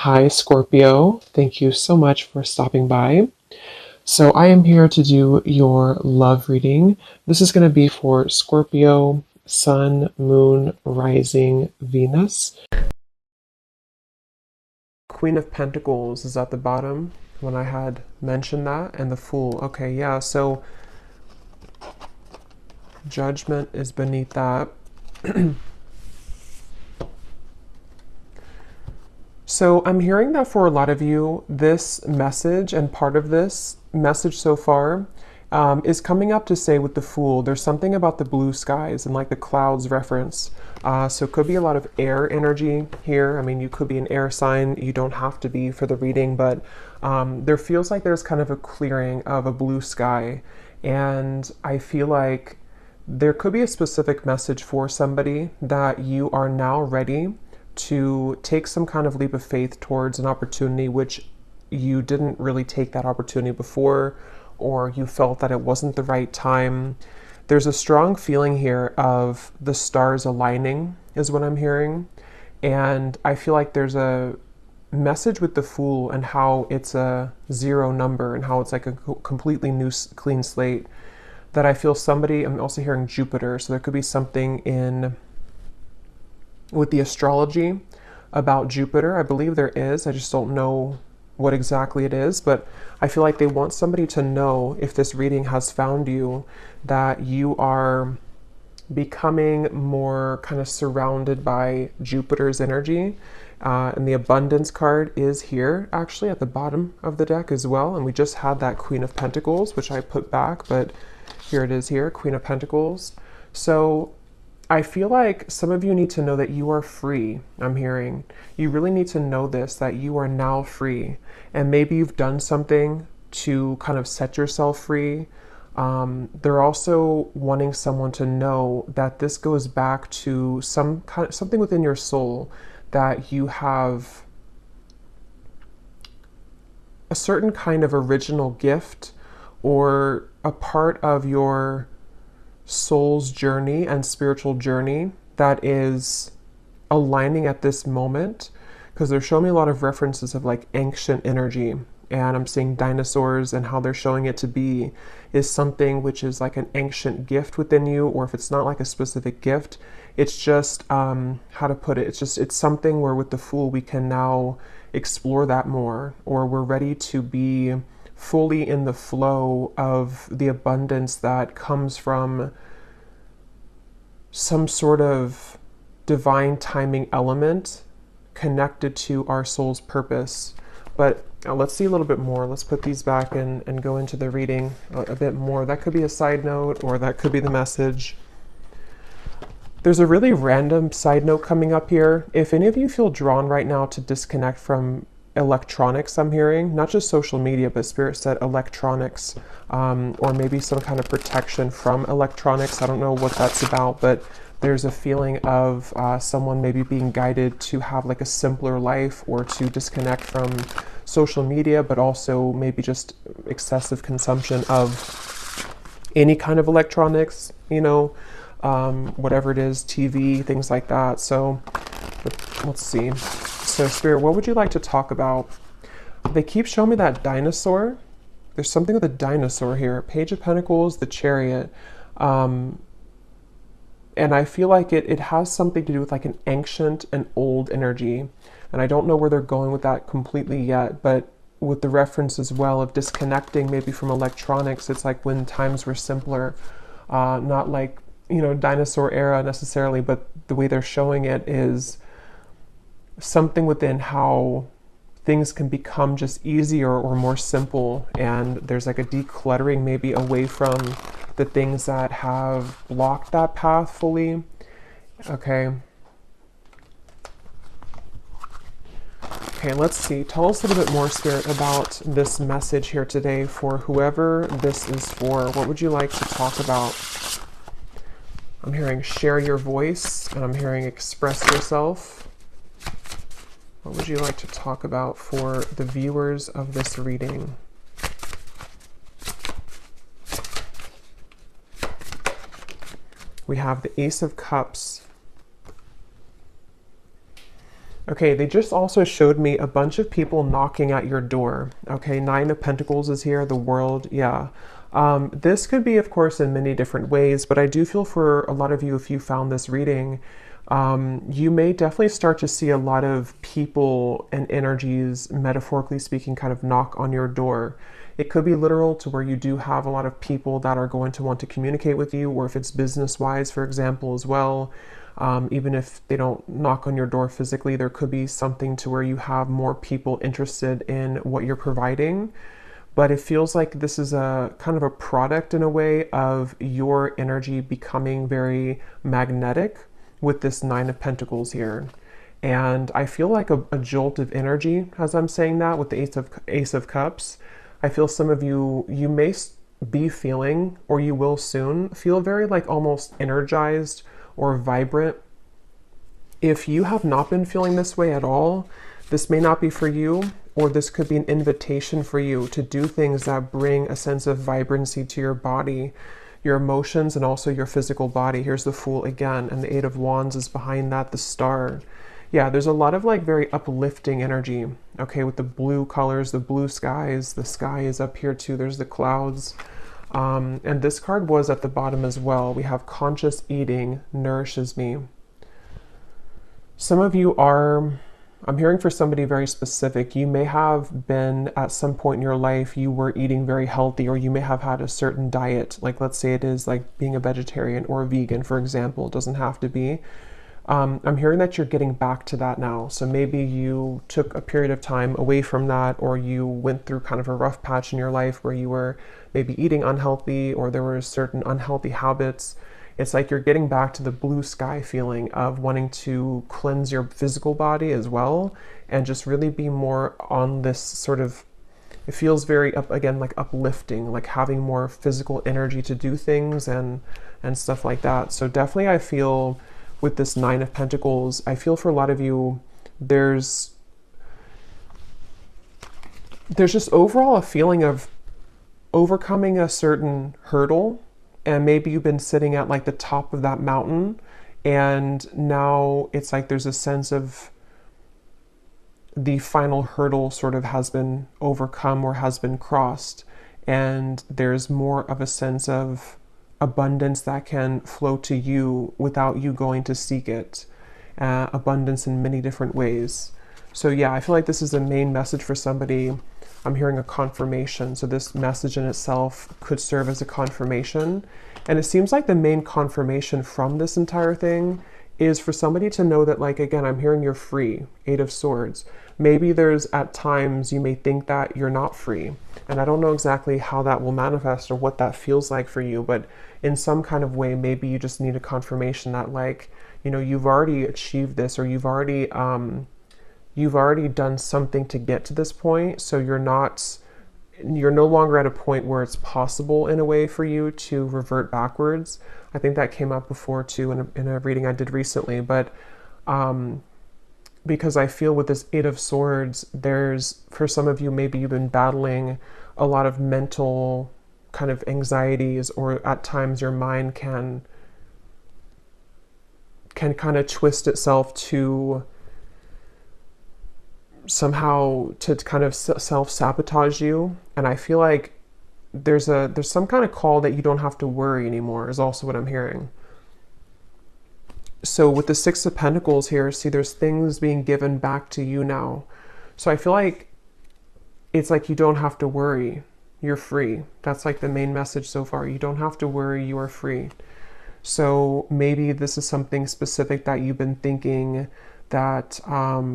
Hi, Scorpio. Thank you so much for stopping by. So, I am here to do your love reading. This is going to be for Scorpio, Sun, Moon, Rising, Venus. Queen of Pentacles is at the bottom when I had mentioned that, and the Fool. Okay, yeah, so Judgment is beneath that. So I'm hearing that for a lot of you, this message and part of this message so far is coming up to say with the Fool, there's something about the blue skies and like the clouds reference. So it could be a lot of air energy here. I mean, you could be an air sign. You don't have to be for the reading, but there feels like there's kind of a clearing of a blue sky. And I feel like there could be a specific message for somebody that you are now ready to take some kind of leap of faith towards an opportunity which you didn't really take that opportunity before, or you felt that it wasn't the right time. There's a strong feeling here of the stars aligning, is what I'm hearing. And I feel like there's a message with the Fool and how it's a zero number and how it's like a completely new clean slate that I feel somebody, I'm also hearing Jupiter, so there could be something in with the astrology about Jupiter. I believe there is. I just don't know what exactly it is, but I feel like they want somebody to know, if this reading has found you, that you are becoming more kind of surrounded by Jupiter's energy. And the abundance card is here actually at the bottom of the deck as well. And we just had that Queen of Pentacles, which I put back, but here it is here, Queen of Pentacles. So I feel like some of you need to know that you are free. I'm hearing you really need to know this, that you are now free. And maybe you've done something to kind of set yourself free. They're also wanting someone to know that this goes back to something within your soul, that you have a certain kind of original gift or a part of your soul's journey and spiritual journey that is aligning at this moment, because they're showing me a lot of references of like ancient energy, and I'm seeing dinosaurs, and how they're showing it to be is something which is like an ancient gift within you, or if it's not like a specific gift, it's just how to put it, it's something where with the Fool we can now explore that more, or we're ready to be fully in the flow of the abundance that comes from some sort of divine timing element connected to our soul's purpose. But let's see a little bit more. Let's put these back and go into the reading a bit more. That could be a side note, or that could be the message. There's a really random side note coming up here. If any of you feel drawn right now to disconnect from electronics, I'm hearing, not just social media, but Spirit said electronics, or maybe some kind of protection from electronics. I don't know what that's about, but there's a feeling of someone maybe being guided to have like a simpler life, or to disconnect from social media, but also maybe just excessive consumption of any kind of electronics, whatever it is, TV, things like that. So let's see. So Spirit, what would you like to talk about? They keep showing me that dinosaur. There's something with a dinosaur here. Page of Pentacles, the Chariot. And I feel like it has something to do with like an ancient and old energy. And I don't know where they're going with that completely yet, but with the reference as well of disconnecting maybe from electronics, it's like when times were simpler, not like, dinosaur era necessarily, but the way they're showing it is something within how things can become just easier or more simple, and there's like a decluttering maybe away from the things that have blocked that path fully. Okay, let's see. Tell us a little bit more, Spirit, about this message here today for whoever this is for. What would you like to talk about? I'm hearing share your voice, and I'm hearing express yourself. What would you like to talk about for the viewers of this reading? We have the Ace of Cups. Okay, they just also showed me a bunch of people knocking at your door. Okay, Nine of Pentacles is here, the World, yeah. This could be, of course, in many different ways, but I do feel for a lot of you, if you found this reading, you may definitely start to see a lot of people and energies, metaphorically speaking, kind of knock on your door. It could be literal to where you do have a lot of people that are going to want to communicate with you, or if it's business-wise, for example, as well. Even if they don't knock on your door physically, there could be something to where you have more people interested in what you're providing. But it feels like this is a kind of a product in a way of your energy becoming very magnetic with this Nine of Pentacles here. And I feel like a jolt of energy as I'm saying that with the Ace of Cups. I feel some of you may be feeling, or you will soon feel, very like almost energized or vibrant. If you have not been feeling this way at all, this may not be for you, or this could be an invitation for you to do things that bring a sense of vibrancy to your body, your emotions, and also your physical body. Here's the Fool again, and the Eight of Wands is behind that, the Star. Yeah, there's a lot of like very uplifting energy, okay, with the blue colors, the blue skies, the sky is up here too, there's the clouds. And this card was at the bottom as well. We have conscious eating nourishes me. Some of you are, I'm hearing for somebody very specific, you may have been at some point in your life, you were eating very healthy, or you may have had a certain diet. Like let's say it is like being a vegetarian or a vegan, for example. It doesn't have to be. I'm hearing that you're getting back to that now. So maybe you took a period of time away from that, or you went through kind of a rough patch in your life where you were maybe eating unhealthy, or there were certain unhealthy habits. It's like you're getting back to the blue sky feeling of wanting to cleanse your physical body as well, and just really be more on this sort of, it feels very again, like uplifting, like having more physical energy to do things and stuff like that. So definitely I feel with this Nine of Pentacles, I feel for a lot of you, there's just overall a feeling of overcoming a certain hurdle, and maybe you've been sitting at like the top of that mountain, and now it's like there's a sense of the final hurdle sort of has been overcome or has been crossed, and there's more of a sense of abundance that can flow to you without you going to seek it. Abundance in many different ways. So yeah, I feel like this is the main message for somebody. I'm hearing a confirmation. So this message in itself could serve as a confirmation. And it seems like the main confirmation from this entire thing is for somebody to know that, like, again, I'm hearing you're free. Eight of Swords. Maybe there's at times you may think that you're not free. And I don't know exactly how that will manifest or what that feels like for you, but in some kind of way, maybe you just need a confirmation that, like, you know, you've already achieved this, or you've already done something to get to this point. So you're no longer at a point where it's possible in a way for you to revert backwards. I think that came up before too in a reading I did recently, but because I feel with this Eight of Swords, there's, for some of you, maybe you've been battling a lot of mental kind of anxieties, or at times your mind can kind of twist itself to somehow to kind of self-sabotage you. And I feel like there's some kind of call that you don't have to worry anymore, is also what I'm hearing. So with the Six of Pentacles here, see, there's things being given back to you now. So I feel like it's like you don't have to worry. You're free. That's like the main message so far. You don't have to worry. You are free. So maybe this is something specific that you've been thinking that, how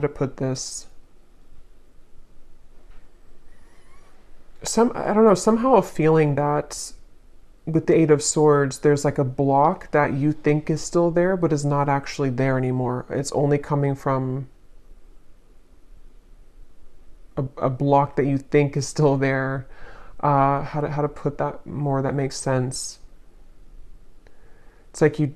to put this? I don't know, somehow a feeling that with the Eight of Swords, there's like a block that you think is still there, but is not actually there anymore. It's only coming from a block that you think is still there. How to put that more that makes sense? It's like you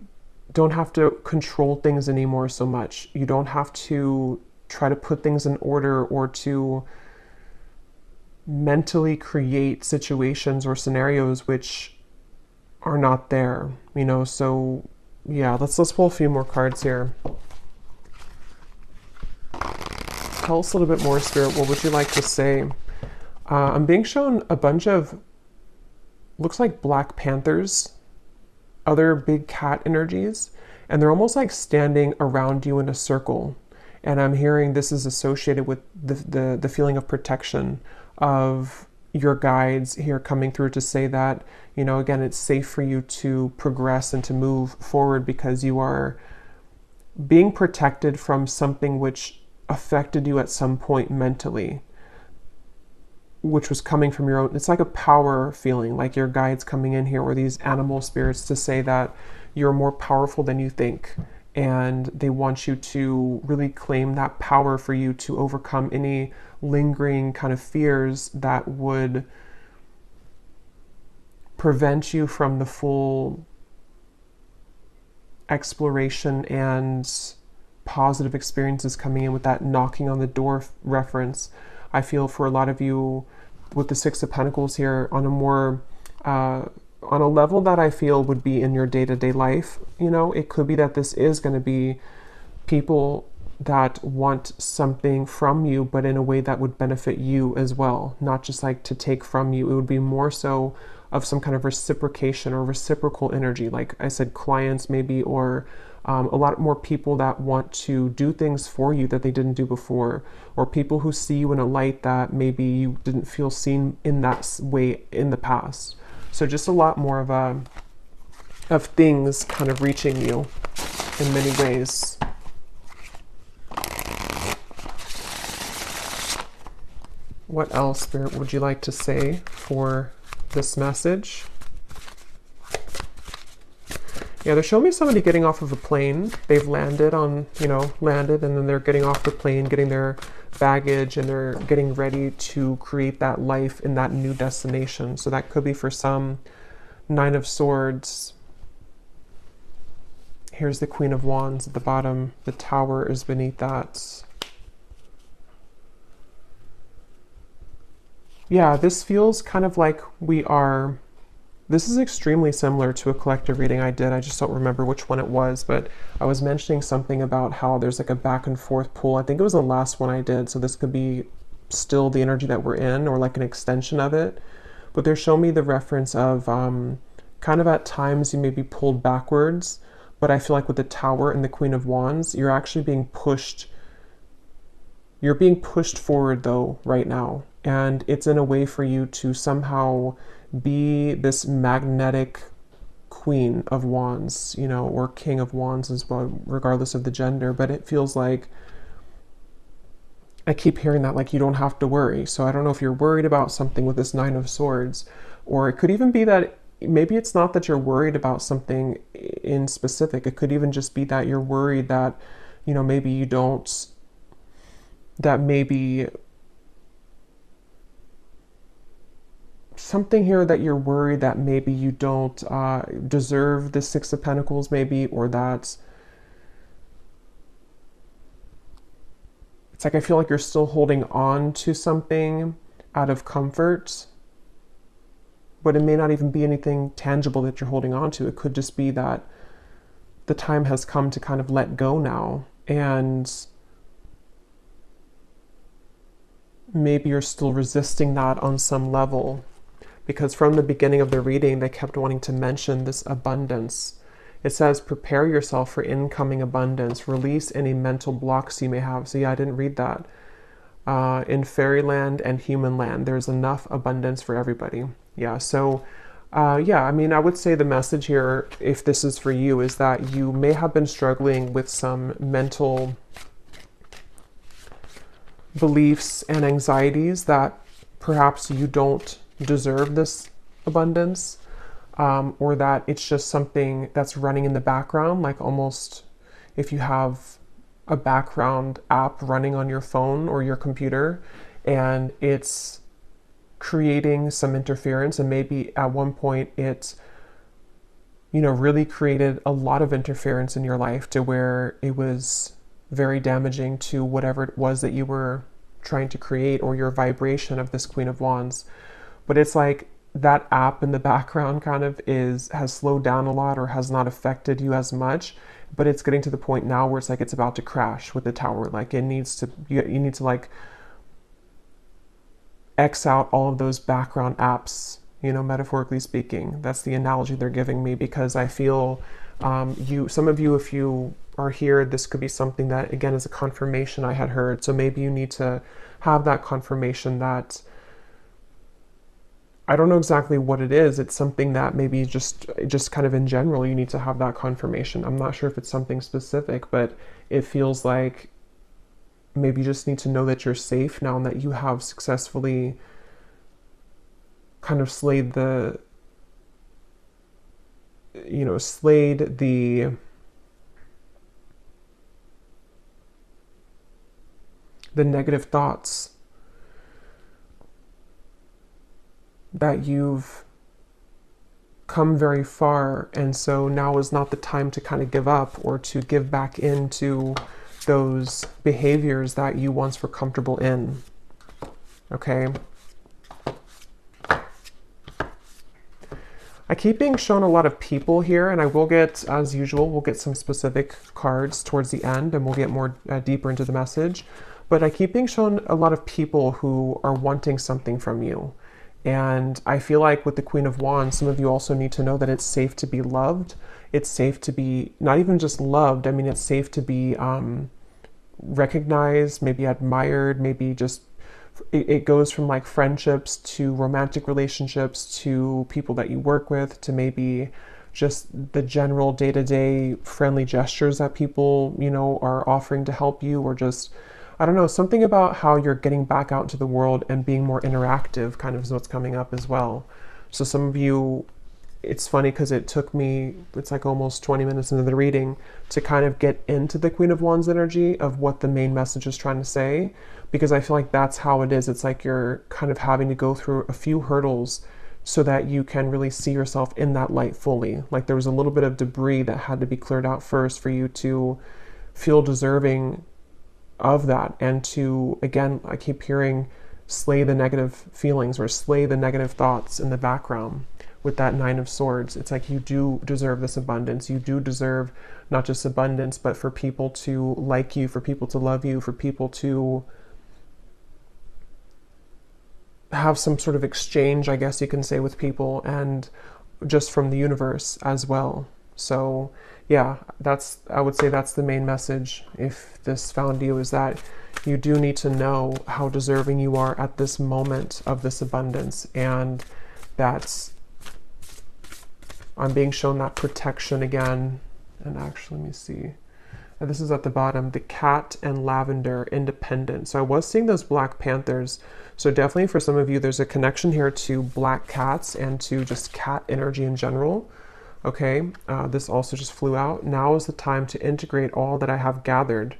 don't have to control things anymore so much. You don't have to try to put things in order, or to mentally create situations or scenarios which are not there, you know. So yeah, let's pull a few more cards here. tell us a little bit more, Spirit. What would you like to say? I'm being shown a bunch of, looks like Black Panthers, other big cat energies, and they're almost like standing around you in a circle. And I'm hearing this is associated with the feeling of protection of your guides here coming through to say that, you know, again, it's safe for you to progress and to move forward because you are being protected from something which affected you at some point mentally, which was coming from your own. It's like a power feeling, like your guides coming in here, or these animal spirits, to say that you're more powerful than you think. And they want you to really claim that power for you to overcome any lingering kind of fears that would prevent you from the full exploration and positive experiences coming in with that knocking on the door reference. I feel for a lot of you with the Six of Pentacles here on a more on a level that I feel would be in your day-to-day life. You know, it could be that this is going to be people that want something from you, but in a way that would benefit you as well, not just like to take from you. It would be more so of some kind of reciprocation or reciprocal energy, like I said, clients maybe, or a lot more people that want to do things for you that they didn't do before, or people who see you in a light that maybe you didn't feel seen in that way in the past. So just a lot more of things kind of reaching you in many ways. What else, Spirit, would you like to say for this message? Yeah, they're showing me somebody getting off of a plane. They've landed on, landed, and then they're getting off the plane, getting their baggage, and they're getting ready to create that life in that new destination. So that could be for some Nine of Swords. Here's the Queen of Wands at the bottom. The Tower is beneath that. Yeah, this feels kind of like this is extremely similar to a collective reading I did. I just don't remember which one it was, but I was mentioning something about how there's like a back and forth pull. I think it was the last one I did, so this could be still the energy that we're in, or like an extension of it. But they're showing me the reference of kind of at times you may be pulled backwards, but I feel like with the Tower and the Queen of Wands, you're actually being pushed. You're being pushed forward though right now. And it's in a way for you to somehow be this magnetic Queen of Wands, or King of Wands as well, regardless of the gender. But it feels like, I keep hearing that, like, you don't have to worry. So I don't know if you're worried about something with this Nine of Swords, or it could even be that maybe it's not that you're worried about something in specific. It could even just be that you're worried that, maybe you don't, that maybe something here that you're worried that maybe you don't deserve the Six of Pentacles maybe, or that it's like I feel like you're still holding on to something out of comfort, but it may not even be anything tangible that you're holding on to. It could just be that the time has come to kind of let go now, and maybe you're still resisting that on some level. Because from the beginning of the reading, they kept wanting to mention this abundance. It says, prepare yourself for incoming abundance. Release any mental blocks you may have. So yeah, I didn't read that. In fairyland and human land, there's enough abundance for everybody. Yeah, so yeah, I mean, I would say the message here, if this is for you, is that you may have been struggling with some mental beliefs and anxieties that perhaps you don't deserve this abundance, or that it's just something that's running in the background, like almost if you have a background app running on your phone or your computer, and it's creating some interference, and maybe at one point it really created a lot of interference in your life to where it was very damaging to whatever it was that you were trying to create, or your vibration of this Queen of Wands. But it's like that app in the background kind of has slowed down a lot, or has not affected you as much. but it's getting to the point now where it's like it's about to crash with the tower. Like it needs to, you need to like X out all of those background apps, you know, metaphorically speaking. That's the analogy they're giving me, because I feel some of you, if you are here, this could be something that, again, is a confirmation I had heard. So maybe you need to have that confirmation that, I don't know exactly what it is. It's something that maybe just kind of in general, you need to have that confirmation. I'm not sure if it's something specific, but it feels like maybe you just need to know that you're safe now and that you have successfully kind of slayed the negative thoughts that you've come very far, and so now is not the time to kind of give up or to give back into those behaviors that you once were comfortable in. Okay? I keep being shown a lot of people here, and I will get, as usual, we'll get some specific cards towards the end, and we'll get more deeper into the message. But I keep being shown a lot of people who are wanting something from you. And I feel like with the Queen of Wands, some of you also need to know that it's safe to be loved. It's safe to be not even just loved. I mean, it's safe to be recognized, maybe admired, maybe just, it goes from like friendships to romantic relationships to people that you work with to maybe just the general day-to-day friendly gestures that people, you know, are offering to help you, or just, I don't know, something about how you're getting back out into the world and being more interactive kind of is what's coming up as well. So some of you, it's funny because it took me, it's like almost 20 minutes into the reading to kind of get into the Queen of Wands energy of what the main message is trying to say, because I feel like that's how it is. It's like you're kind of having to go through a few hurdles so that you can really see yourself in that light fully. Like there was a little bit of debris that had to be cleared out first for you to feel deserving of that, and to, again, I keep hearing, slay the negative feelings or slay the negative thoughts in the background with that Nine of Swords. It's like you do deserve this abundance. You do deserve not just abundance, but for people to like you, for people to love you, for people to have some sort of exchange, I guess you can say, with people, and just from the universe as well. So yeah, I would say that's the main message, if this found you, is that you do need to know how deserving you are at this moment of this abundance. And that's, I'm being shown that protection again. And actually, let me see. This is at the bottom, the cat and lavender, independent. So I was seeing those Black Panthers. So definitely for some of you, there's a connection here to black cats and to just cat energy in general. Okay, this also just flew out. Now is the time to integrate all that I have gathered.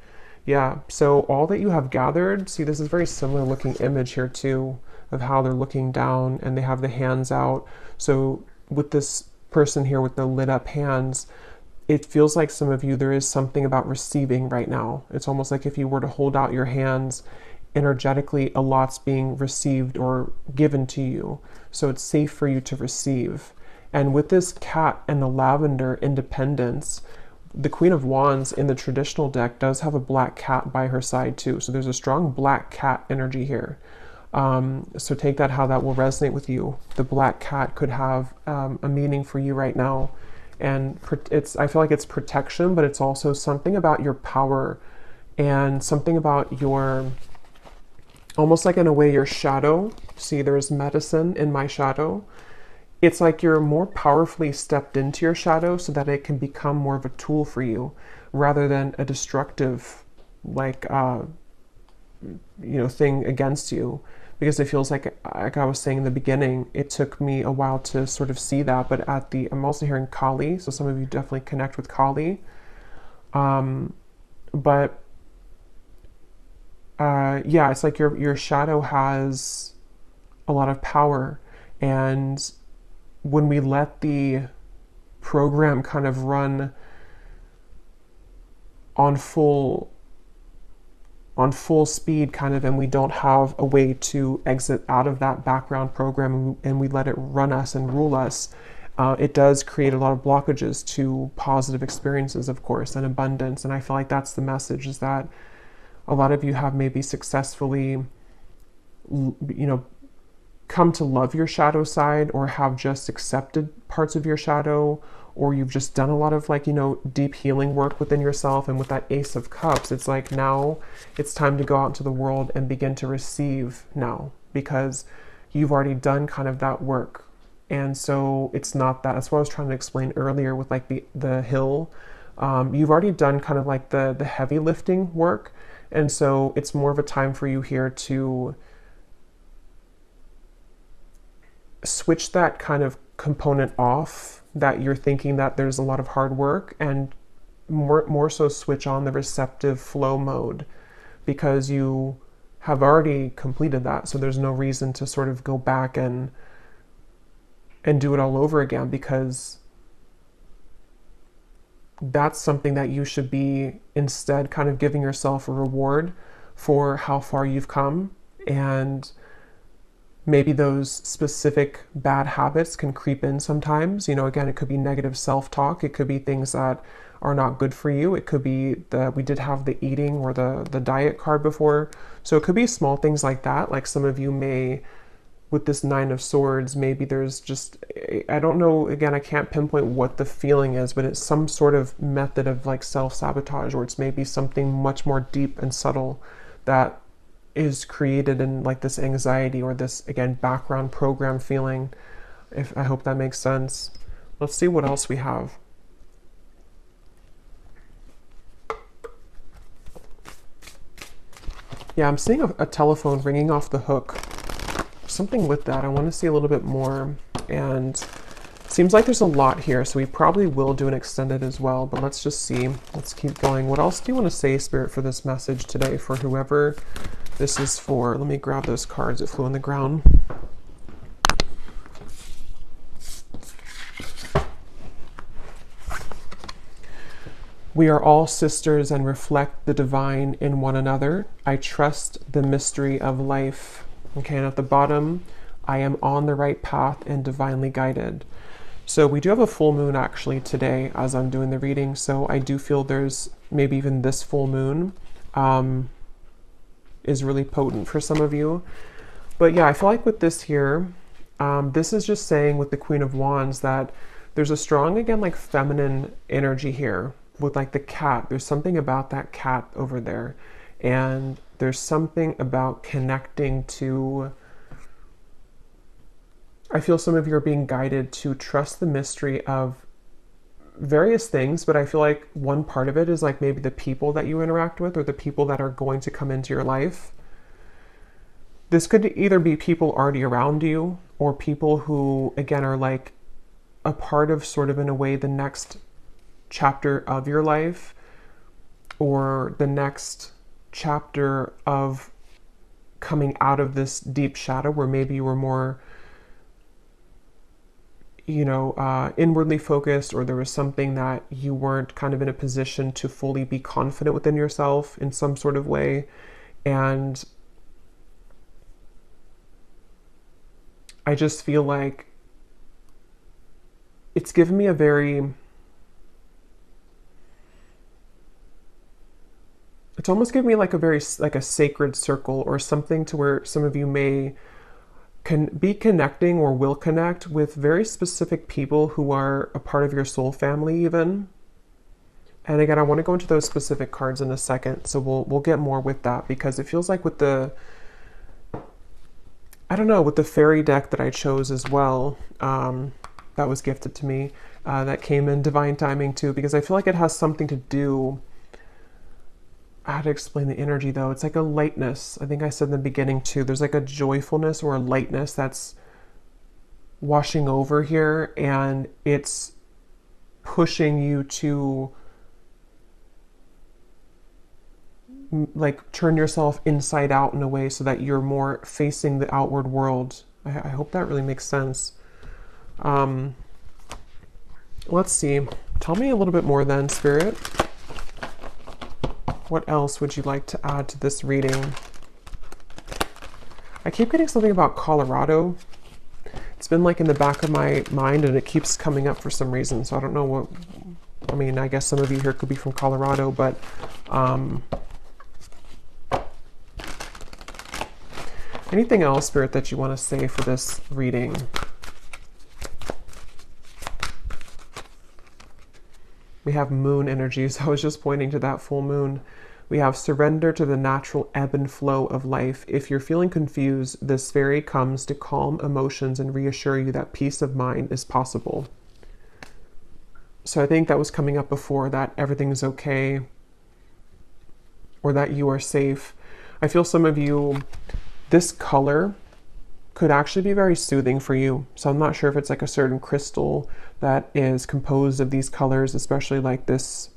Yeah, so all that you have gathered, see, this is very similar looking image here too, of how they're looking down and they have the hands out. So with this person here with the lit up hands, it feels like some of you, there is something about receiving right now. It's almost like if you were to hold out your hands, energetically, a lot's being received or given to you. So it's safe for you to receive. And with this cat and the lavender independence, the Queen of Wands in the traditional deck does have a black cat by her side too. So there's a strong black cat energy here. So take that how that will resonate with you. The black cat could have a meaning for you right now. And I feel like it's protection, but it's also something about your power and something about your, almost like in a way, your shadow. See, there's medicine in my shadow. It's like you're more powerfully stepped into your shadow so that it can become more of a tool for you rather than a destructive, like, thing against you. Because it feels like I was saying in the beginning, it took me a while to sort of see that, but I'm also hearing Kali, so some of you definitely connect with Kali. Yeah, it's like your shadow has a lot of power, and when we let the program kind of run on full speed kind of, and we don't have a way to exit out of that background program, and we let it run us and rule us, it does create a lot of blockages to positive experiences, of course, and abundance. And I feel like that's the message, is that a lot of you have maybe successfully, come to love your shadow side, or have just accepted parts of your shadow, or you've just done a lot of deep healing work within yourself. And with that Ace of Cups, it's like now it's time to go out into the world and begin to receive now, because you've already done kind of that work. And so it's not that, that's what I was trying to explain earlier with like the hill. You've already done kind of like the heavy lifting work. And so it's more of a time for you here to switch that kind of component off, that you're thinking that there's a lot of hard work, and more so switch on the receptive flow mode, because you have already completed that. So there's no reason to sort of go back and do it all over again, because that's something that you should be instead kind of giving yourself a reward for how far you've come. And maybe those specific bad habits can creep in sometimes. Again, it could be negative self-talk. It could be things that are not good for you. It could be that we did have the eating or the diet card before. So it could be small things like that. Like some of you may, with this Nine of Swords, maybe there's just, I don't know, again, I can't pinpoint what the feeling is, but it's some sort of method of like self-sabotage, or it's maybe something much more deep and subtle that is created in like this anxiety, or this, again, background program feeling. I hope that makes sense. Let's see what else we have. Yeah, I'm seeing a telephone ringing off the hook. Something with that. I want to see a little bit more. And it seems like there's a lot here, so we probably will do an extended as well, but let's just see. Let's keep going. What else do you want to say, Spirit, for this message today, for whoever this is for? Let me grab those cards that flew on the ground. We are all sisters and reflect the divine in one another. I trust the mystery of life. Okay, and at the bottom, I am on the right path and divinely guided. So we do have a full moon actually today as I'm doing the reading. So I do feel there's maybe even this full moon is really potent for some of you. But yeah, I feel like with this here, this is just saying with the Queen of Wands that there's a strong, again, like feminine energy here with like the cat. There's something about that cat over there. And there's something about connecting to, I feel some of you are being guided to trust the mystery of various things, but I feel like one part of it is like maybe the people that you interact with, or the people that are going to come into your life. This could either be people already around you, or people who, again, are like a part of sort of, in a way, the next chapter of your life, or the next chapter of coming out of this deep shadow where maybe you were more, inwardly focused, or there was something that you weren't kind of in a position to fully be confident within yourself in some sort of way. And I just feel like it's given me a very, it's almost given me like a very, like a sacred circle, or something to where some of you can be connecting or will connect with very specific people who are a part of your soul family even. And again, I want to go into those specific cards in a second, so we'll get more with that, because it feels like with the, I don't know, with the fairy deck that I chose as well, that was gifted to me, that came in divine timing too, because I feel like it has something to do, how to explain the energy though. It's like a lightness. I think I said in the beginning too, there's like a joyfulness or a lightness that's washing over here, and it's pushing you to like turn yourself inside out in a way so that you're more facing the outward world. I hope that really makes sense. Let's see. Tell me a little bit more then, Spirit. What else would you like to add to this reading? I keep getting something about Colorado. It's been like in the back of my mind and it keeps coming up for some reason. So I don't know what, I mean, I guess some of you here could be from Colorado, but anything else, Spirit, that you want to say for this reading? We have moon energies. I was just pointing to that full moon. We have surrender to the natural ebb and flow of life. If you're feeling confused, this fairy comes to calm emotions and reassure you that peace of mind is possible. So I think that was coming up before, that everything is okay or that you are safe. I feel some of you, this color could actually be very soothing for you. So I'm not sure if it's like a certain crystal that is composed of these colors, especially like this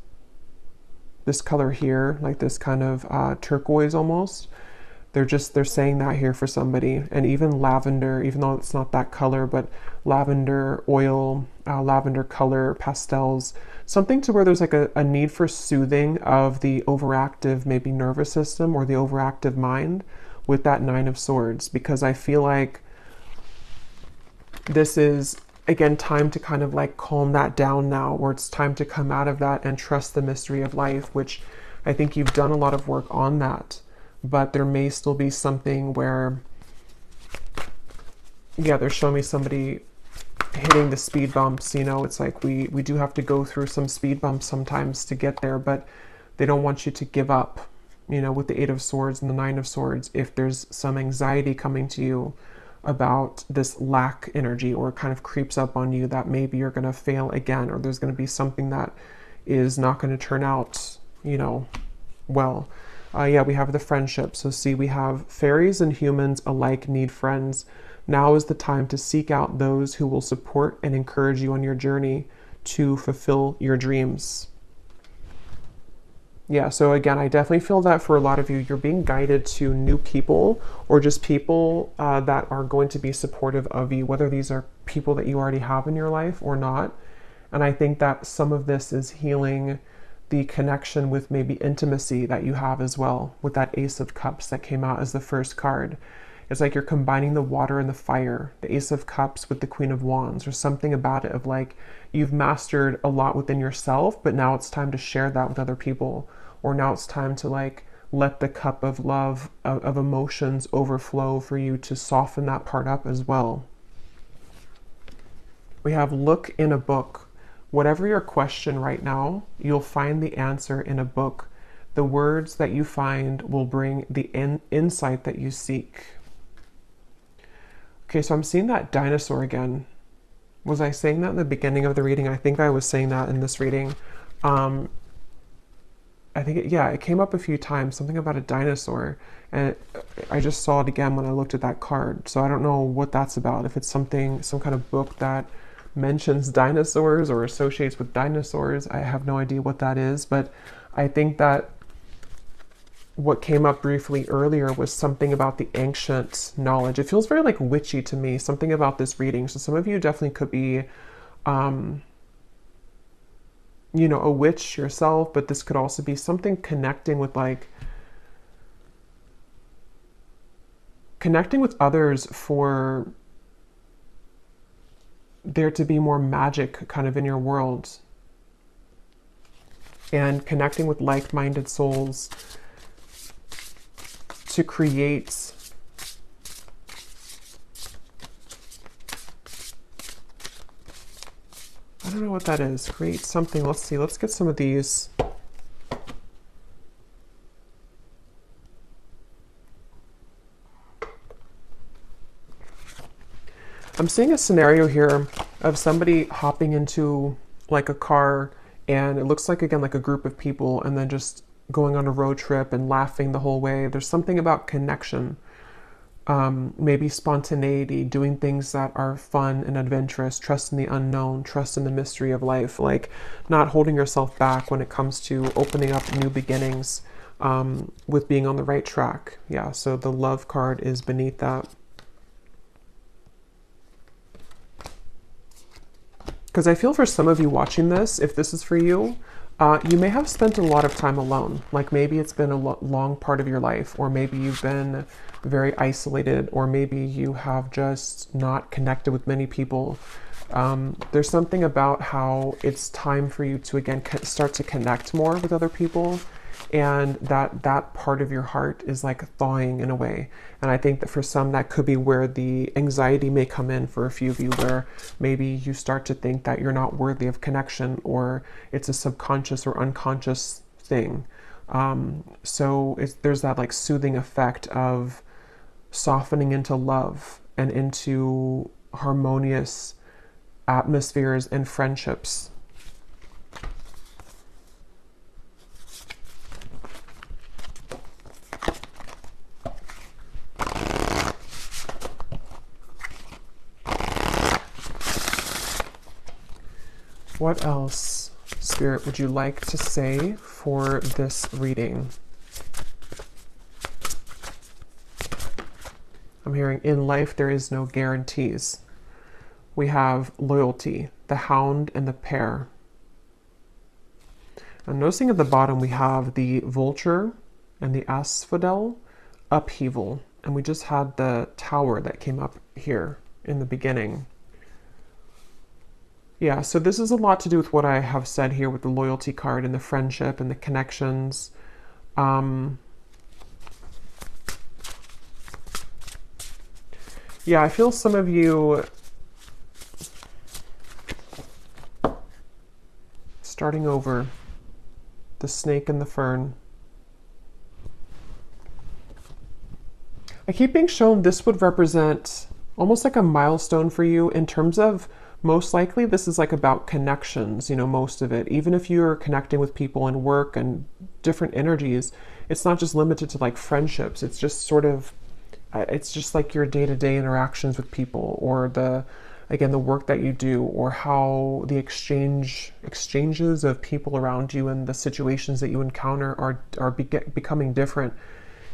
color here, like this kind of turquoise almost. They're saying that here for somebody. And even lavender, even though it's not that color, but lavender oil, lavender color, pastels, something to where there's like a need for soothing of the overactive, maybe nervous system or the overactive mind with that Nine of Swords, because I feel like this is, again, time to kind of like calm that down now, or it's time to come out of that and trust the mystery of life, which I think you've done a lot of work on that. But there may still be something where, yeah, they're showing me somebody hitting the speed bumps. You know, it's like we do have to go through some speed bumps sometimes to get there, but they don't want you to give up, you know, with the Eight of Swords and the Nine of Swords. If there's some anxiety coming to you about this lack energy, or kind of creeps up on you that maybe you're going to fail again, or there's going to be something that is not going to turn out, you know, well. Yeah, we have the friendship. So see, we have fairies and humans alike need friends. Now is the time to seek out those who will support and encourage you on your journey to fulfill your dreams. Yeah, so again, I definitely feel that for a lot of you, you're being guided to new people, or just people that are going to be supportive of you, whether these are people that you already have in your life or not. And I think that some of this is healing the connection with maybe intimacy that you have as well, with that Ace of Cups that came out as the first card. It's like you're combining the water and the fire, the Ace of Cups with the Queen of Wands, or something about it of like, you've mastered a lot within yourself, but now it's time to share that with other people. Or now it's time to like let the cup of love, of emotions overflow for you to soften that part up as well. We have look in a book. Whatever your question right now, you'll find the answer in a book. The words that you find will bring the insight that you seek. Okay, so I'm seeing that dinosaur again. Was I saying that in the beginning of the reading? I think I was saying that in this reading. I think, it came up a few times, something about a dinosaur. And I just saw it again when I looked at that card. So I don't know what that's about. If it's some kind of book that mentions dinosaurs or associates with dinosaurs, I have no idea what that is. But I think that what came up briefly earlier was something about the ancient knowledge. It feels very like witchy to me, something about this reading. So some of you definitely could be, you know, a witch yourself, but this could also be something connecting with others for there to be more magic kind of in your world, and connecting with like-minded souls to create I don't know what that is. Create something. Let's see. Let's get some of these. I'm seeing a scenario here of somebody hopping into like a car, and it looks like, again, like a group of people, and then just going on a road trip and laughing the whole way. There's something about connection. Maybe spontaneity, doing things that are fun and adventurous, trust in the unknown, trust in the mystery of life, like not holding yourself back when it comes to opening up new beginnings, with being on the right track. Yeah, so the love card is beneath that. Because I feel for some of you watching this, if this is for you, You may have spent a lot of time alone. Like maybe it's been a long part of your life, or maybe you've been very isolated, or maybe you have just not connected with many people. There's something about how it's time for you to again start to connect more with other people, and that part of your heart is like thawing in a way. And I think that for some that could be where the anxiety may come in for a few of you, where maybe you start to think that you're not worthy of connection, or it's a subconscious or unconscious thing. So there's that like soothing effect of softening into love and into harmonious atmospheres and friendships. What else, Spirit, would you like to say for this reading? I'm hearing, in life there is no guarantees. We have loyalty, the hound and the pair. I'm noticing at the bottom we have the vulture and the asphodel, upheaval. And we just had the tower that came up here in the beginning. Yeah, so this is a lot to do with what I have said here with the loyalty card and the friendship and the connections. Yeah, I feel some of you starting over, the snake and the fern. I keep being shown this would represent almost like a milestone for you in terms of, most likely this is like about connections, you know, most of it. Even if you're connecting with people in work and different energies, it's not just limited to like friendships. It's just sort of, it's just like your day-to-day interactions with people, or the work that you do, or how the exchanges of people around you and the situations that you encounter are becoming different.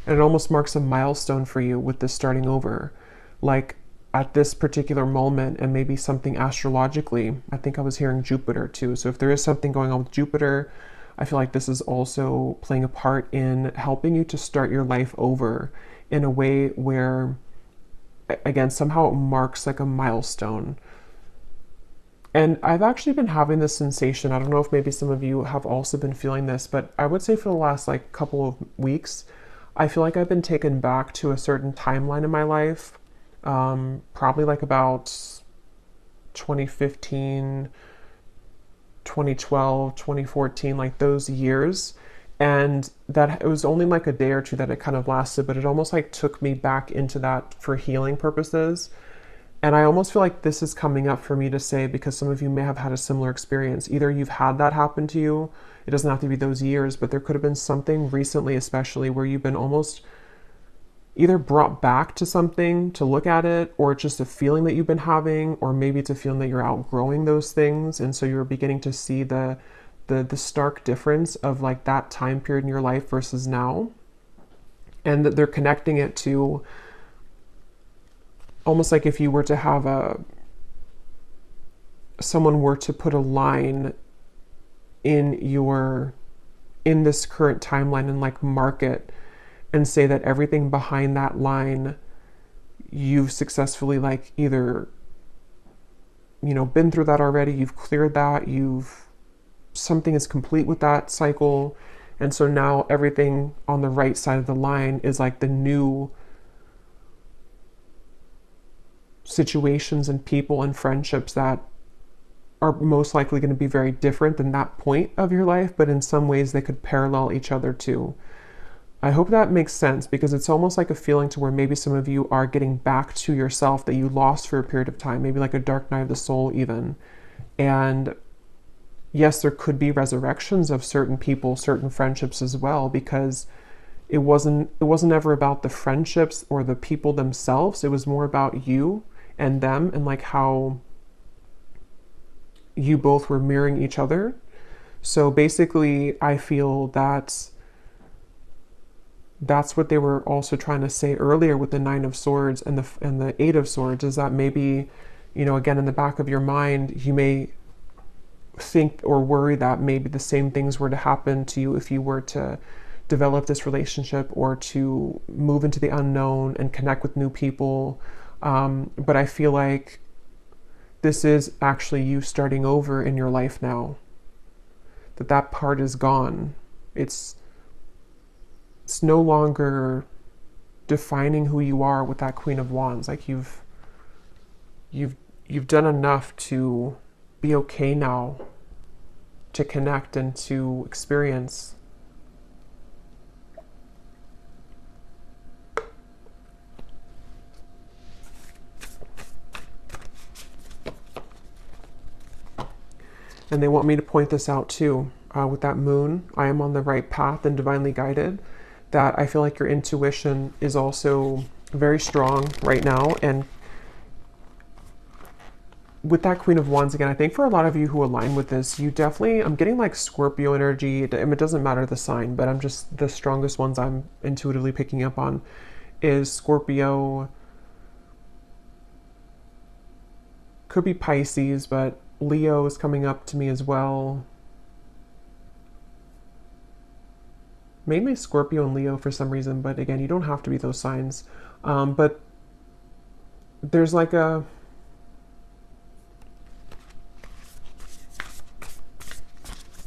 And it almost marks a milestone for you with this starting over. Like, at this particular moment, and maybe something astrologically, I think I was hearing Jupiter too. So if there is something going on with Jupiter, I feel like this is also playing a part in helping you to start your life over in a way where, again, somehow it marks like a milestone. And I've actually been having this sensation. I don't know if maybe some of you have also been feeling this, but I would say for the last like couple of weeks, I feel like I've been taken back to a certain timeline in my life. Probably like about 2015, 2012, 2014, like those years. And that it was only like a day or two that it kind of lasted, but it almost like took me back into that for healing purposes. And I almost feel like this is coming up for me to say, because some of you may have had a similar experience. Either you've had that happen to you, it doesn't have to be those years, but there could have been something recently, especially where you've been almost either brought back to something to look at it, or it's just a feeling that you've been having, or maybe it's a feeling that you're outgrowing those things. And so you're beginning to see the stark difference of like that time period in your life versus now. And that they're connecting it to almost like if you were to have someone were to put a line in this current timeline and like mark it and say that everything behind that line you've successfully like either, you know, been through that already, you've cleared that, something is complete with that cycle. And so now everything on the right side of the line is like the new situations and people and friendships that are most likely going to be very different than that point of your life, but in some ways they could parallel each other too. I hope that makes sense, because it's almost like a feeling to where maybe some of you are getting back to yourself that you lost for a period of time, maybe like a dark night of the soul even. And yes, there could be resurrections of certain people, certain friendships as well, because it wasn't ever about the friendships or the people themselves. It was more about you and them, and like how you both were mirroring each other. So basically, I feel that's what they were also trying to say earlier with the Nine of Swords and the Eight of Swords, is that maybe, you know, again, in the back of your mind, you may think or worry that maybe the same things were to happen to you if you were to develop this relationship or to move into the unknown and connect with new people. But I feel like this is actually you starting over in your life now. That part is gone. It's no longer defining who you are with that Queen of Wands. Like you've done enough to be okay now, to connect and to experience. And they want me to point this out too. With that moon, I am on the right path and divinely guided. That I feel like your intuition is also very strong right now. And with that Queen of Wands, again, I think for a lot of you who align with this, you definitely, I'm getting like Scorpio energy. It doesn't matter the sign, but I'm just, the strongest ones I'm intuitively picking up on is Scorpio. Could be Pisces, but Leo is coming up to me as well. Mainly Scorpio and Leo for some reason, but again, you don't have to be those signs. But there's like a...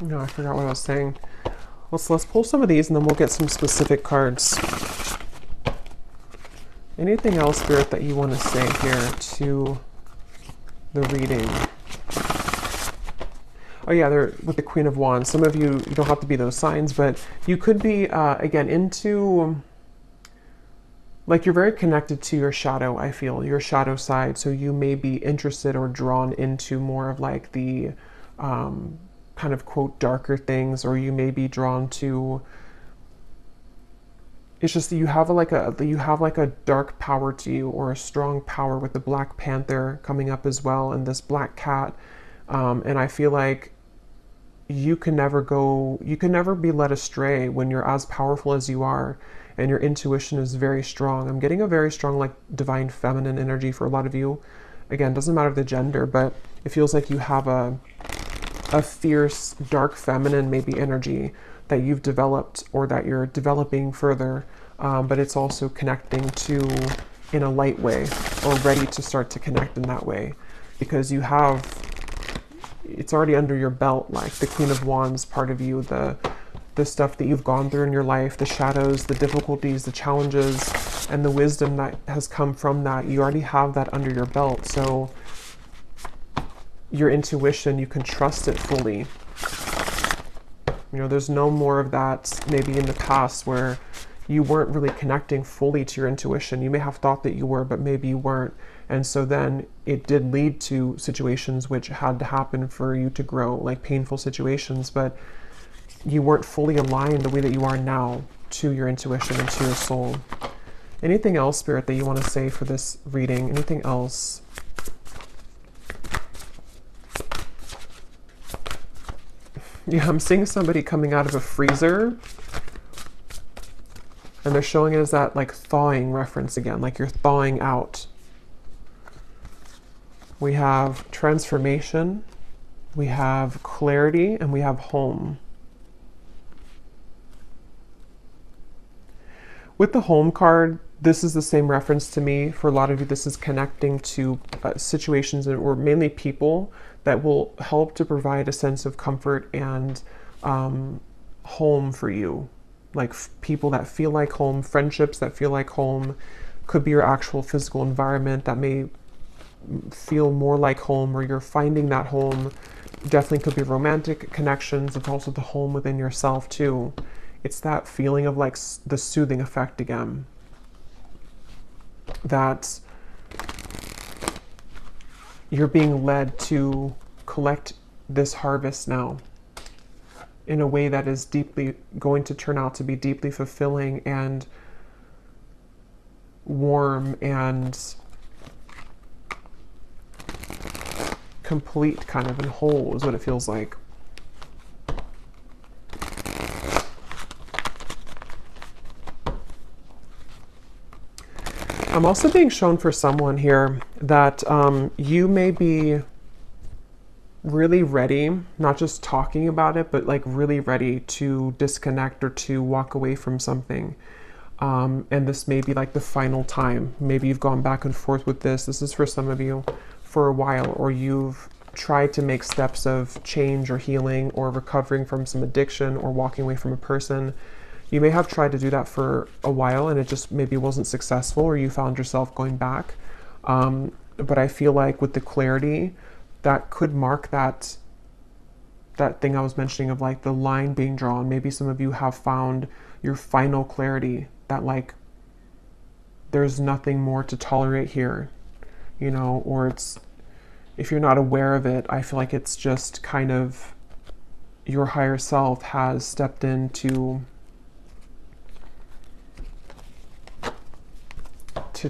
No, I forgot what I was saying. Let's pull some of these and then we'll get some specific cards. Anything else, Spirit, that you want to say here to the reading? Oh yeah, they're with the Queen of Wands. Some of you don't have to be those signs, but you could be, again, into, like, you're very connected to your shadow, I feel, your shadow side. So you may be interested or drawn into more of like the kind of, quote, darker things, or you may be drawn to, it's just that you have like a dark power to you, or a strong power with the Black Panther coming up as well, and this black cat. And I feel like you can never be led astray when you're as powerful as you are and your intuition is very strong. I'm getting a very strong, like, divine feminine energy for a lot of you. Again, doesn't matter the gender, but it feels like you have a fierce, dark feminine maybe energy that you've developed or that you're developing further. But it's also connecting to in a light way, or ready to start to connect in that way, because you have, it's already under your belt, like the Queen of Wands part of you, the stuff that you've gone through in your life, the shadows, the difficulties, the challenges, and the wisdom that has come from that. You already have that under your belt. So your intuition, you can trust it fully. You know, there's no more of that maybe in the past where you weren't really connecting fully to your intuition. You may have thought that you were, but maybe you weren't. And so then it did lead to situations which had to happen for you to grow, like painful situations, but you weren't fully aligned the way that you are now to your intuition and to your soul. Anything else, Spirit, that you want to say for this reading? Anything else? Yeah, I'm seeing somebody coming out of a freezer, and they're showing it as that, like, thawing reference again, like you're thawing out. We have transformation, we have clarity, and we have home. With the home card, this is the same reference to me. For a lot of you, this is connecting to situations or mainly people that will help to provide a sense of comfort and home for you. Like people that feel like home, friendships that feel like home, could be your actual physical environment that may feel more like home, or you're finding that home. Definitely could be romantic connections. It's also the home within yourself too. It's that feeling of like the soothing effect again. That you're being led to collect this harvest now in a way that is deeply going to turn out to be deeply fulfilling and warm and complete, kind of, and whole is what it feels like. I'm also being shown for someone here that you may be really ready, not just talking about it, but like really ready to disconnect or to walk away from something. And this may be like the final time. Maybe you've gone back and forth with this. This is for some of you for a while, or you've tried to make steps of change or healing or recovering from some addiction or walking away from a person. You may have tried to do that for a while and it just maybe wasn't successful, or you found yourself going back. But I feel like with the clarity, that could mark that thing I was mentioning of like the line being drawn. Maybe some of you have found your final clarity that like there's nothing more to tolerate here, you know, or it's, if you're not aware of it, I feel like it's just kind of your higher self has stepped in to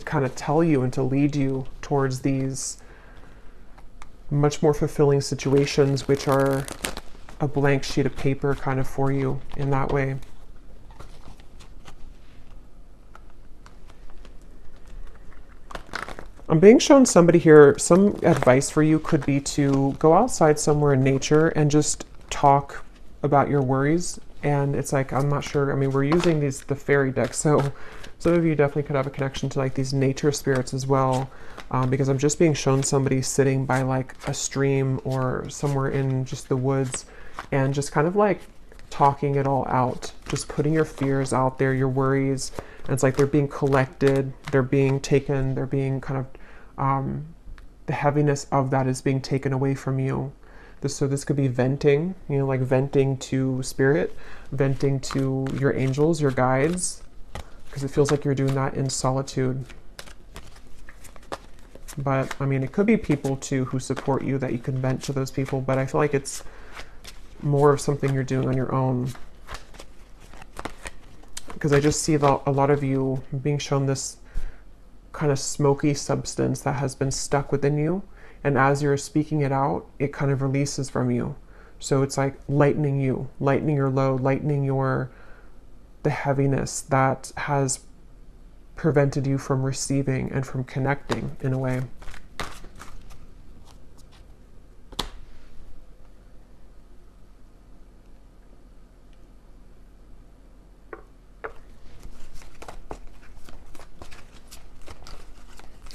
kind of tell you and to lead you towards these much more fulfilling situations, which are a blank sheet of paper kind of for you in that way. I'm being shown somebody here, some advice for you could be to go outside somewhere in nature and just talk about your worries. And it's like, I'm not sure, I mean, we're using the fairy deck, so some of you definitely could have a connection to like these nature spirits as well, because I'm just being shown somebody sitting by like a stream or somewhere in just the woods and just kind of like talking it all out, just putting your fears out there, your worries, and it's like they're being collected, they're being taken, they're being kind of, the heaviness of that is being taken away from you. So this could be venting, you know, like venting to spirit, venting to your angels, your guides, because it feels like you're doing that in solitude. But I mean, it could be people too who support you that you can vent to those people, but I feel like it's more of something you're doing on your own. Because I just see a lot of you being shown this kind of smoky substance that has been stuck within you. And as you're speaking it out, it kind of releases from you. So it's like lightening you, lightening your load, lightening the heaviness that has prevented you from receiving and from connecting in a way.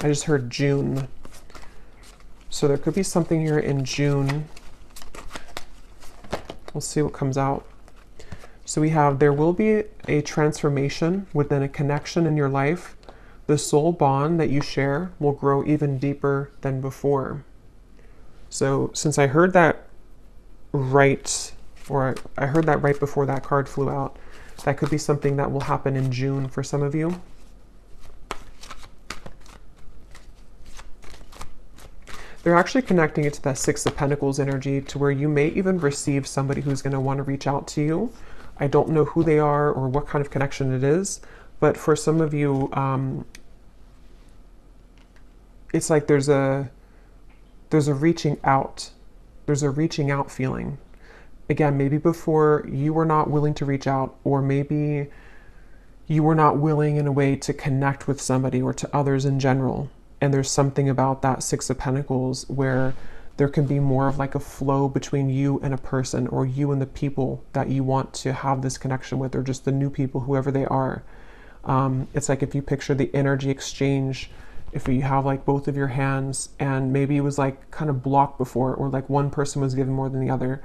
I just heard June. So there could be something here in June. We'll see what comes out. So we have, there will be a transformation within a connection in your life. The soul bond that you share will grow even deeper than before. So since I heard that right, or I heard that right before that card flew out, that could be something that will happen in June for some of you. They're actually connecting it to that Six of Pentacles energy, to where you may even receive somebody who's going to want to reach out to you. I don't know who they are or what kind of connection it is, but for some of you, it's like there's a reaching out. There's a reaching out feeling. Again, maybe before you were not willing to reach out, or maybe you were not willing in a way to connect with somebody or to others in general. And there's something about that Six of Pentacles where there can be more of like a flow between you and a person, or you and the people that you want to have this connection with, or just the new people, whoever they are. It's like if you picture the energy exchange, if you have like both of your hands and maybe it was like kind of blocked before, or like one person was given more than the other,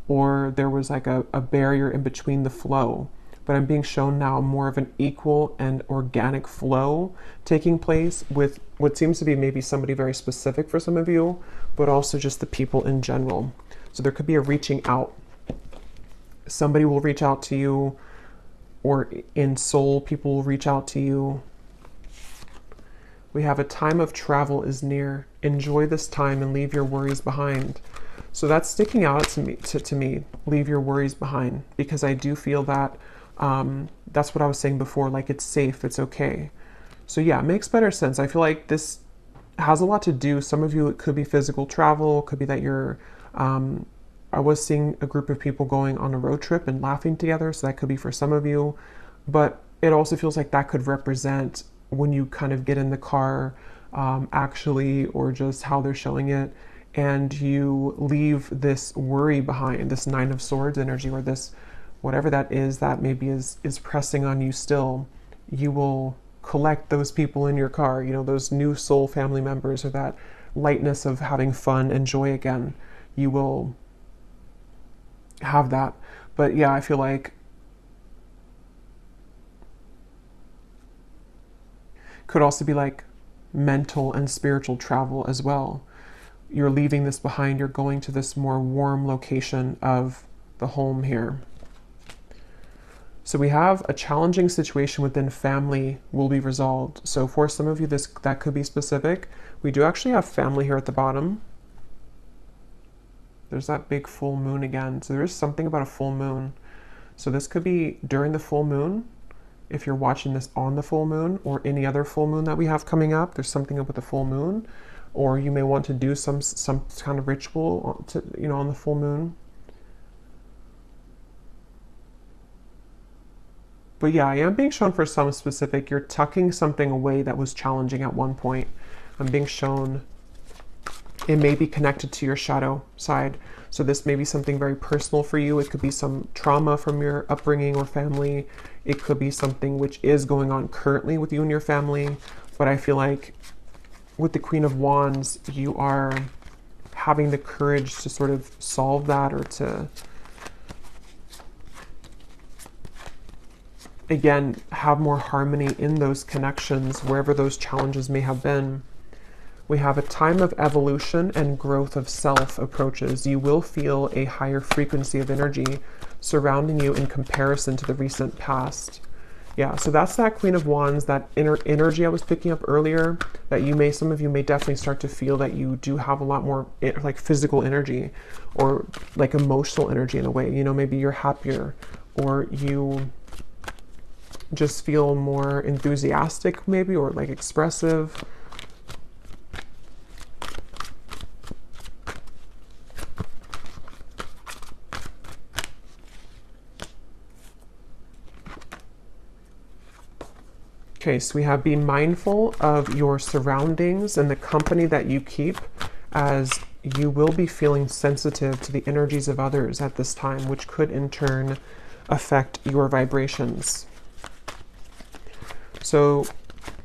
or there was like a barrier in between the flow. But I'm being shown now more of an equal and organic flow taking place with what seems to be maybe somebody very specific for some of you, but also just the people in general. So there could be a reaching out. Somebody will reach out to you, or in soul, people will reach out to you. We have a time of travel is near. Enjoy this time and leave your worries behind. So that's sticking out to me, leave your worries behind, because I do feel that that's what I was saying before, like it's safe, it's okay. So yeah, it makes better sense. I feel like this has a lot to do, some of you, it could be physical travel, it could be that you're, I was seeing a group of people going on a road trip and laughing together, so that could be for some of you, but it also feels like that could represent when you kind of get in the car, actually, or just how they're showing it. and you leave this worry behind, this Nine of Swords energy, or this whatever that is that maybe is pressing on you still, you will collect those people in your car, you know, those new soul family members, or that lightness of having fun and joy again. You will have that. But yeah, I feel like could also be like mental and spiritual travel as well. You're leaving this behind, you're going to this more warm location of the home here. So we have a challenging situation within family will be resolved. So for some of you, that could be specific. We do actually have family here at the bottom. There's that big full moon again. So there is something about a full moon. So this could be during the full moon. If you're watching this on the full moon, or any other full moon that we have coming up, there's something up with the full moon. Or you may want to do some kind of ritual to, you know, on the full moon. But yeah, I am being shown for some specific, you're tucking something away that was challenging at one point. I'm being shown it may be connected to your shadow side. So this may be something very personal for you. It could be some trauma from your upbringing or family. It could be something which is going on currently with you and your family. But I feel like with the Queen of Wands, you are having the courage to sort of solve that, or to, again, have more harmony in those connections, wherever those challenges may have been. We have a time of evolution and growth of self approaches. You will feel a higher frequency of energy surrounding you in comparison to the recent past. Yeah, so that's that Queen of Wands, that inner energy I was picking up earlier, that some of you may definitely start to feel that you do have a lot more like physical energy, or like emotional energy in a way. You know, maybe you're happier, or you just feel more enthusiastic maybe, or like expressive. Okay, so we have be mindful of your surroundings and the company that you keep, as you will be feeling sensitive to the energies of others at this time, which could in turn affect your vibrations. So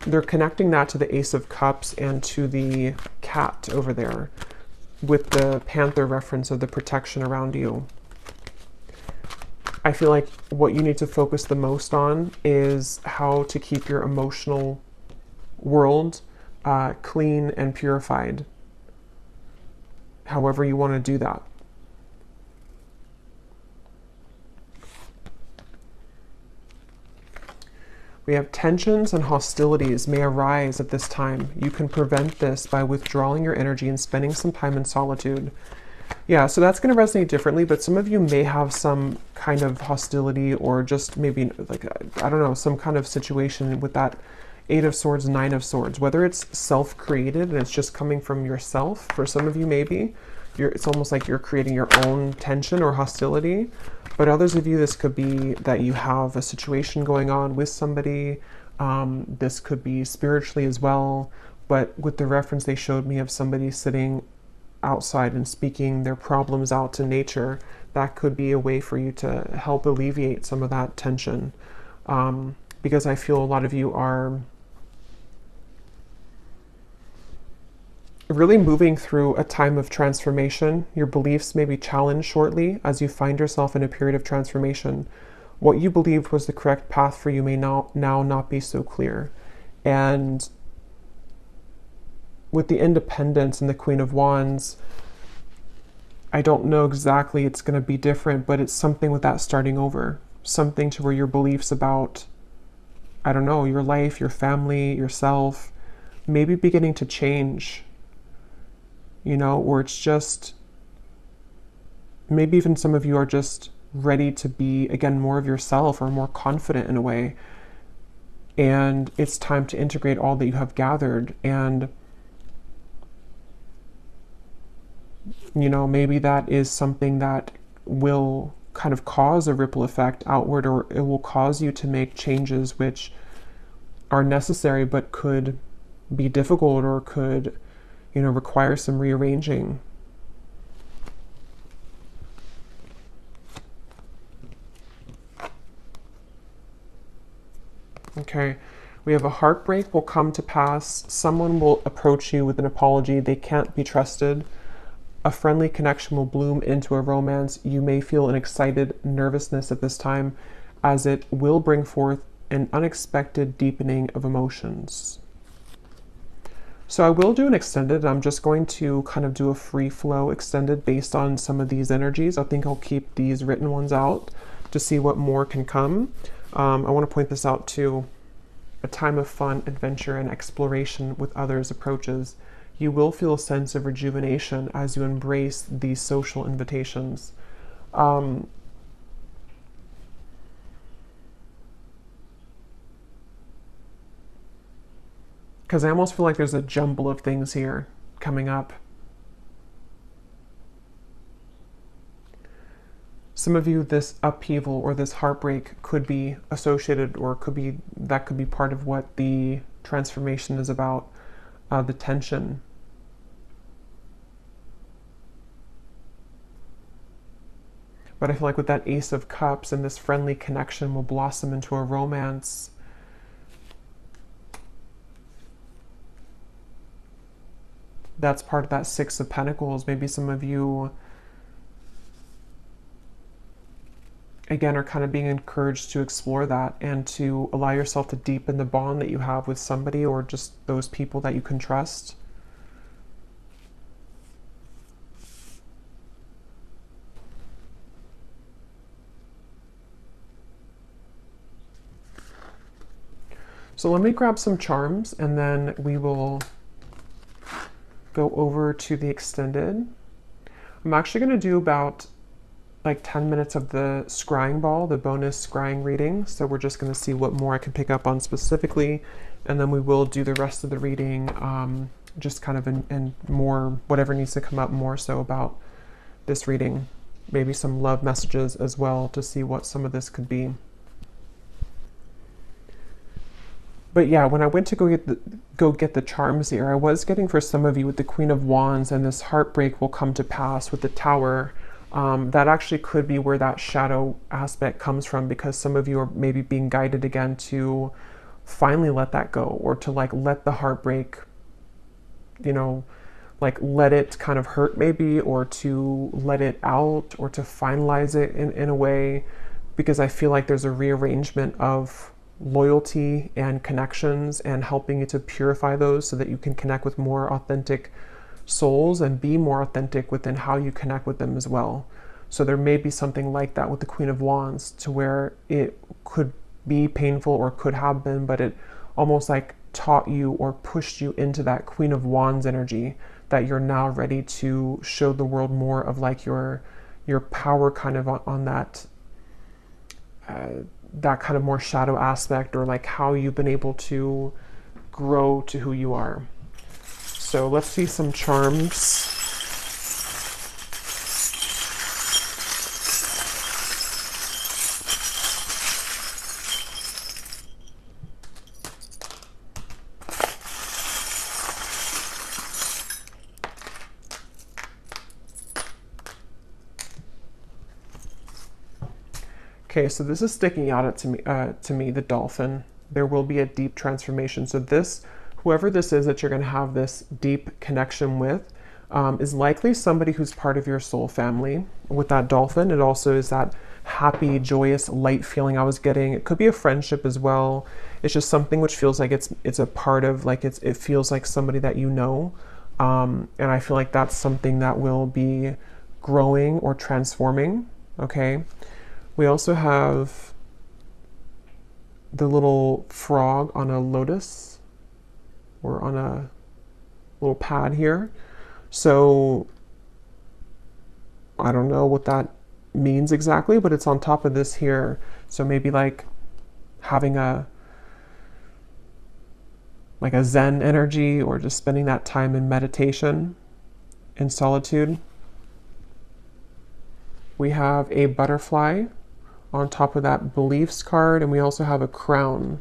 they're connecting that to the Ace of Cups and to the cat over there, with the panther reference of the protection around you. I feel like what you need to focus the most on is how to keep your emotional world clean and purified, however you want to do that. We have tensions and hostilities may arise at this time. You can prevent this by withdrawing your energy and spending some time in solitude. Yeah, so that's going to resonate differently, but some of you may have some kind of hostility, or just maybe like, I don't know, some kind of situation with that Eight of Swords, Nine of Swords, whether it's self-created and it's just coming from yourself. For some of you, maybe it's almost like you're creating your own tension or hostility. But others of you, this could be that you have a situation going on with somebody. This could be spiritually as well. But with the reference they showed me of somebody sitting outside and speaking their problems out to nature, that could be a way for you to help alleviate some of that tension. Because I feel a lot of you are really moving through a time of transformation. Your beliefs may be challenged shortly as you find yourself in a period of transformation. What you believed was the correct path for you may now not be so clear. And with the Independence and the Queen of Wands, I don't know exactly, it's going to be different, but it's something with that starting over. Something to where your beliefs about, I don't know, your life, your family, yourself, maybe beginning to change. You know, or it's just, maybe even some of you are just ready to be, again, more of yourself, or more confident in a way. And it's time to integrate all that you have gathered. And you know, maybe that is something that will kind of cause a ripple effect outward, or it will cause you to make changes which are necessary but could be difficult, or could, you know, require some rearranging. Okay. We have a heartbreak will come to pass. Someone will approach you with an apology. They can't be trusted. A friendly connection will bloom into a romance. You may feel an excited nervousness at this time, as it will bring forth an unexpected deepening of emotions. So I will do an extended. I'm just going to kind of do a free flow extended based on some of these energies. I think I'll keep these written ones out to see what more can come. I want to point this out too. A time of fun, adventure, and exploration with others approaches. You will feel a sense of rejuvenation as you embrace these social invitations. Because I almost feel like there's a jumble of things here coming up. Some of you, this upheaval or this heartbreak could be associated, or could be part of what the transformation is about, the tension. But I feel like with that Ace of Cups and this friendly connection will blossom into a romance. That's part of that Six of Pentacles. Maybe some of you, again, are kind of being encouraged to explore that and to allow yourself to deepen the bond that you have with somebody, or just those people that you can trust. So let me grab some charms and then we will go over to the extended. I'm actually going to do about like 10 minutes of the scrying ball, the bonus scrying reading. So we're just going to see what more I can pick up on specifically. And then we will do the rest of the reading, just kind of in more, whatever needs to come up more so about this reading. Maybe some love messages as well to see what some of this could be. But yeah, when I went to go get the charms here, I was getting for some of you with the Queen of Wands and this heartbreak will come to pass with the Tower. That actually could be where that shadow aspect comes from, because some of you are maybe being guided again to finally let that go, or to like let the heartbreak, you know, like let it kind of hurt maybe, or to let it out, or to finalize it in a way, because I feel like there's a rearrangement of loyalty and connections and helping you to purify those so that you can connect with more authentic souls and be more authentic within how you connect with them as well. So there may be something like that with the Queen of Wands, to where it could be painful or could have been, but it almost like taught you or pushed you into that Queen of Wands energy, that you're now ready to show the world more of like your power kind of on that that kind of more shadow aspect, or like how you've been able to grow to who you are. So let's see some charms. Okay, so this is sticking out to me, the dolphin. There will be a deep transformation. So this, whoever this is that you're going to have this deep connection with, is likely somebody who's part of your soul family. With that dolphin, it also is that happy, joyous, light feeling I was getting. It could be a friendship as well. It's just something which feels like it's a part of, like it feels like somebody that you know. And I feel like that's something that will be growing or transforming, okay? We also have the little frog on a lotus, or on a little pad here. So I don't know what that means exactly, but it's on top of this here. So maybe like having a Zen energy, or just spending that time in meditation, in solitude. We have a butterfly on top of that beliefs card, and we also have a crown.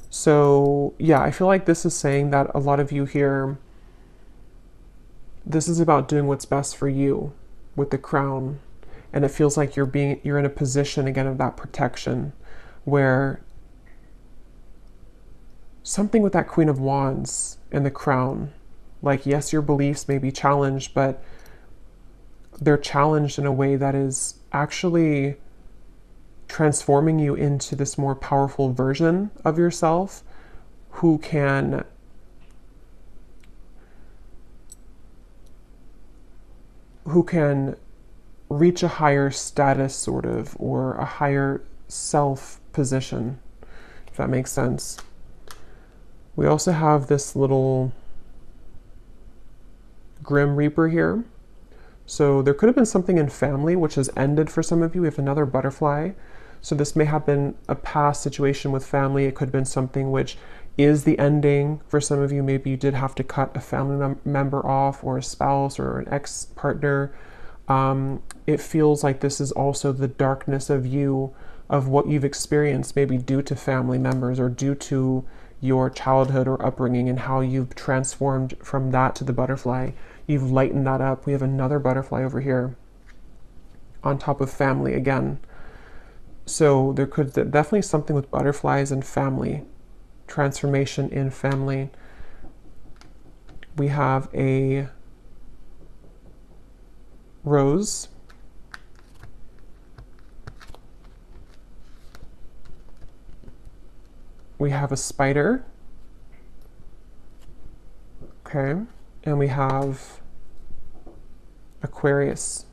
So yeah, I feel like this is saying that a lot of you here, this is about doing what's best for you with the crown. And it feels like you're in a position again of that protection, where something with that Queen of Wands and the crown. Like, yes, your beliefs may be challenged, but they're challenged in a way that is actually transforming you into this more powerful version of yourself who can reach a higher status, sort of, or a higher self position, if that makes sense. We also have this little Grim Reaper here. So there could have been something in family which has ended for some of you. We have another butterfly. So this may have been a past situation with family. It could have been something which is the ending. For some of you, maybe you did have to cut a family member off, or a spouse or an ex-partner. It feels like this is also the darkness of you, of what you've experienced, maybe due to family members or due to your childhood or upbringing, and how you've transformed from that to the butterfly. You've lightened that up. We have another butterfly over here on top of family again. So there could definitely something with butterflies and family, transformation in family. We have a rose. We have a spider. Okay. And we have Aquarius.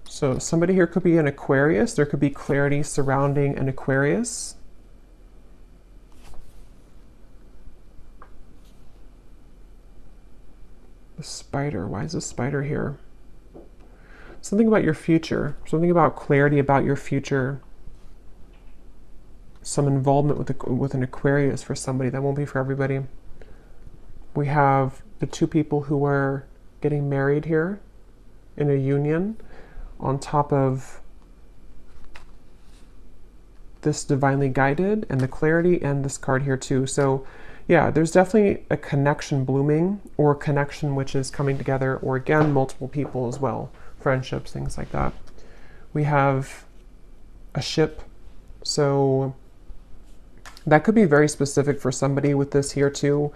So somebody here could be an Aquarius. There could be clarity surrounding an Aquarius. The spider. Why is the spider here? Something about your future. Something about clarity about your future. Some involvement with an Aquarius for somebody. That won't be for everybody. We have the two people who are getting married here in a union, on top of this divinely guided and the clarity, and this card here too. So yeah, there's definitely a connection blooming, or a connection which is coming together, or again, multiple people as well, friendships, things like that. We have a ship. So that could be very specific for somebody with this here too.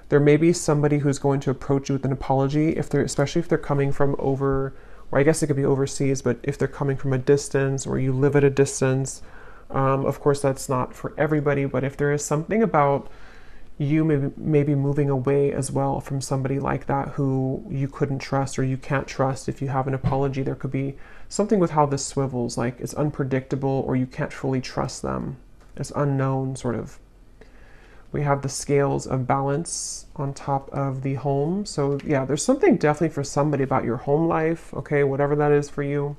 There may be somebody who's going to approach you with an apology, especially if they're coming from over, or I guess it could be overseas, but if they're coming from a distance, or you live at a distance. Of course, that's not for everybody, but if there is something about you maybe moving away as well from somebody like that who you couldn't trust, or you can't trust, if you have an apology, there could be something with how this swivels, like it's unpredictable, or you can't fully trust them. It's unknown, sort of. We have the scales of balance on top of the home. So yeah, there's something definitely for somebody about your home life, okay, whatever that is for you.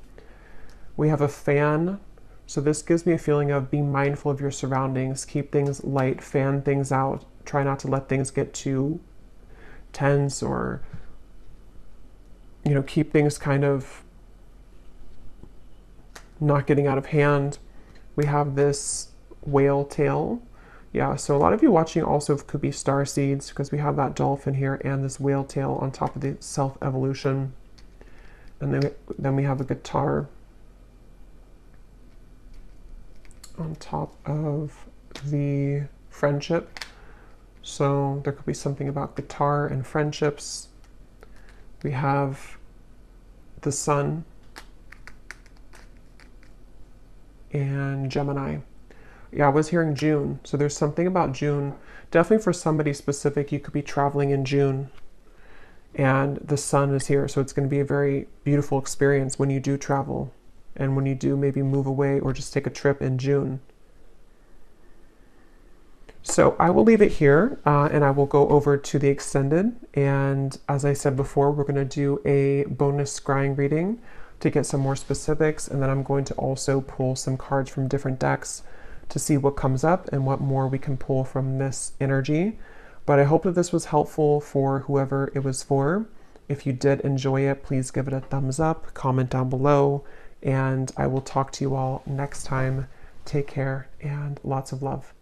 We have a fan. So this gives me a feeling of being mindful of your surroundings, keep things light, fan things out, try not to let things get too tense, or, you know, keep things kind of not getting out of hand. We have this whale tail. Yeah, so a lot of you watching also could be star seeds, because we have that dolphin here and this whale tail on top of the self-evolution. And then we have a guitar on top of the friendship. So there could be something about guitar and friendships. We have the sun and Gemini. Yeah, I was hearing June. So there's something about June. Definitely for somebody specific, you could be traveling in June. And the sun is here. So it's going to be a very beautiful experience when you do travel. And when you do maybe move away or just take a trip in June. So I will leave it here, and I will go over to the extended. And as I said before, we're going to do a bonus scrying reading to get some more specifics. And then I'm going to also pull some cards from different decks to see what comes up and what more we can pull from this energy. But I hope that this was helpful for whoever it was for. If you did enjoy it, please give it a thumbs up, comment down below, and I will talk to you all next time. Take care and lots of love.